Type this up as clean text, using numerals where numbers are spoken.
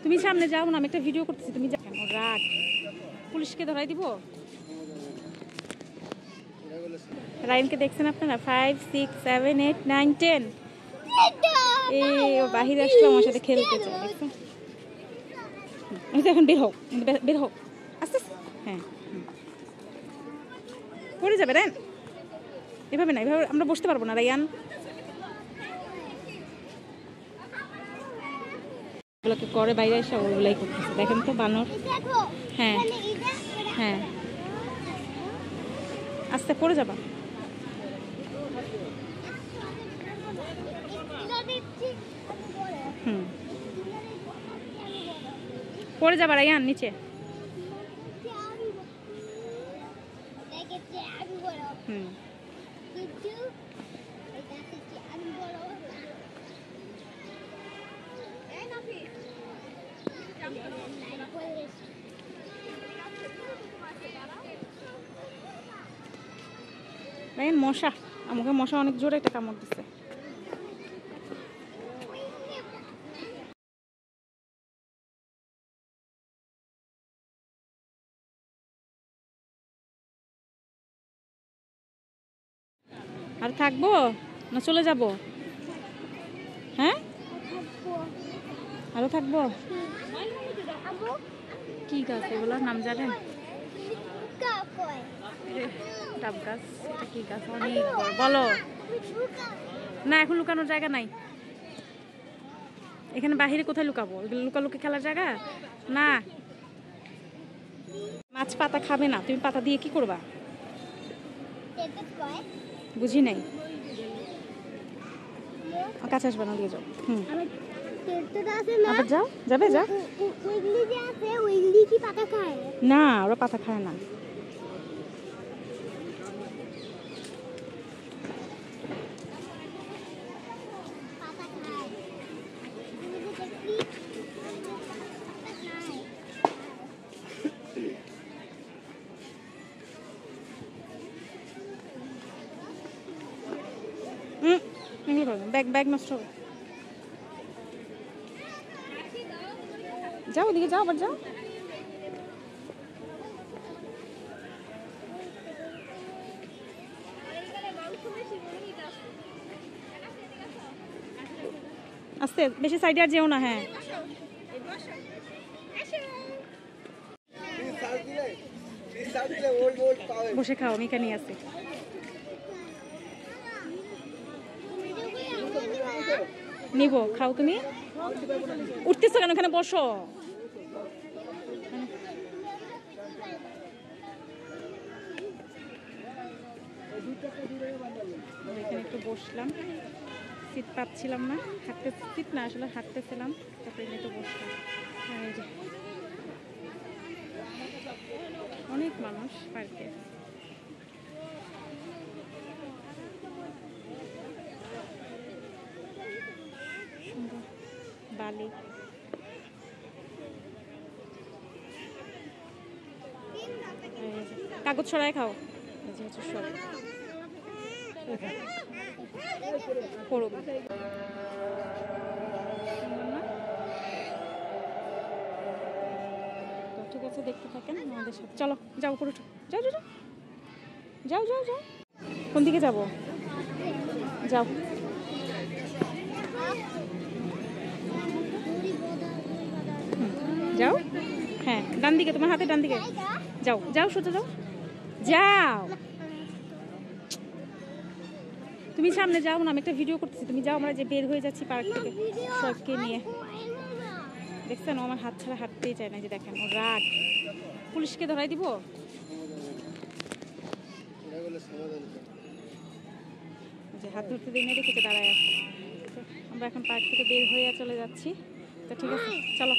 তুমি সামনে যাও না, আমি একটা ভিডিও করতেছি, তুমি যাও কেন? রাগ, পুলিশকে ধরাই দিব। রাইনকে দেখছেন আপনারা? 5, 6, 7, 8, 9, 10। এই ও বাহিরে আসলো আমার সাথে খেলতে চায়, দেখছেন? এখন বের হোক, বের হোক আস্তে আস্তে। হ্যাঁ, পড়ে যাবে রায়ন, এভাবে না, এভাবে আমরা বসতে পারবো না রায়ান। ওগুলোকে করে বাইরে এসে ওগুলাই করতেছে, দেখেন তো বানর। হ্যাঁ হ্যাঁ, আস্তে পড়ে যাবা। পড়ে যাবা রায়ান নিচে। রায়ান মশা, আমাকে মশা অনেক জোরে একটা কামড় দিচ্ছে। আর থাকবো না চলে যাব? হ্যাঁ, আরো থাকবো। কি গাছ এগুলোর নাম জানেন? ডাব গাছ। এটা কি গাছ? অনেক বড়। বলো না, এখন লুকানোর জায়গা নাই এখানে। বাহিরে কোথায় লুকাবো? এগুলো লুকালুকি খেলার জায়গা না। মাছ পাতা খাবে না, তুমি পাতা দিয়ে কি করবা? বুঝি নাই। কাছে আসবে না, দিয়ে যাও। আবার যাও, যাবে যা। না, ওরা পাতা খায় না। ব্যাগ ব্যাগ নষ্ট হবে। যাও ওদিকে যাও, আবার যাও। আস্তে, বেশি সাইডে আর যেও না। হ্যাঁ, বসে খাও, আমি এখানেই আছি। নিবো, খাও তুমি। উঠতেছো কেন? এখানে বসো। এখানে একটু বসলাম, সিট পাচ্ছিলাম না, হাঁটতে সিট না আসলে হাঁটতেছিলাম, তারপরে একটু বসলাম। এই যে অনেক মানুষ পার্কে। সুন্দর বালি। কাগজ ছড়ায় খাও। সব করুক। ঠিক আছে, দেখতে থাকেন আমাদের সাথে। চলো যাও, উপরে যাও যাও যাও যাও যাও। কোন দিকে যাবো? যাও। যাও। হ্যাঁ, ডান দিকে, তোমার হাতে ডান দিকে। যাও যাও, সোজা যাও। যাও, তুমি সামনে যাও না, আমি একটা ভিডিও করতেছি, তুমি যাও। আমরা যে বের হয়ে যাচ্ছি পার্ক থেকে সবকে নিয়ে। দেখছেন, ও আমার হাত ছাড়া হাঁটতেই চায় না। যে দেখেন, ও রাগ, পুলিশকে ধরাই দিব। যে হাত ধরতে দিই না, দেখেছে দাঁড়ায় আছে। আমরা এখন পার্ক থেকে বের হয়ে চলে যাচ্ছি। তো ঠিক আছে, চলো।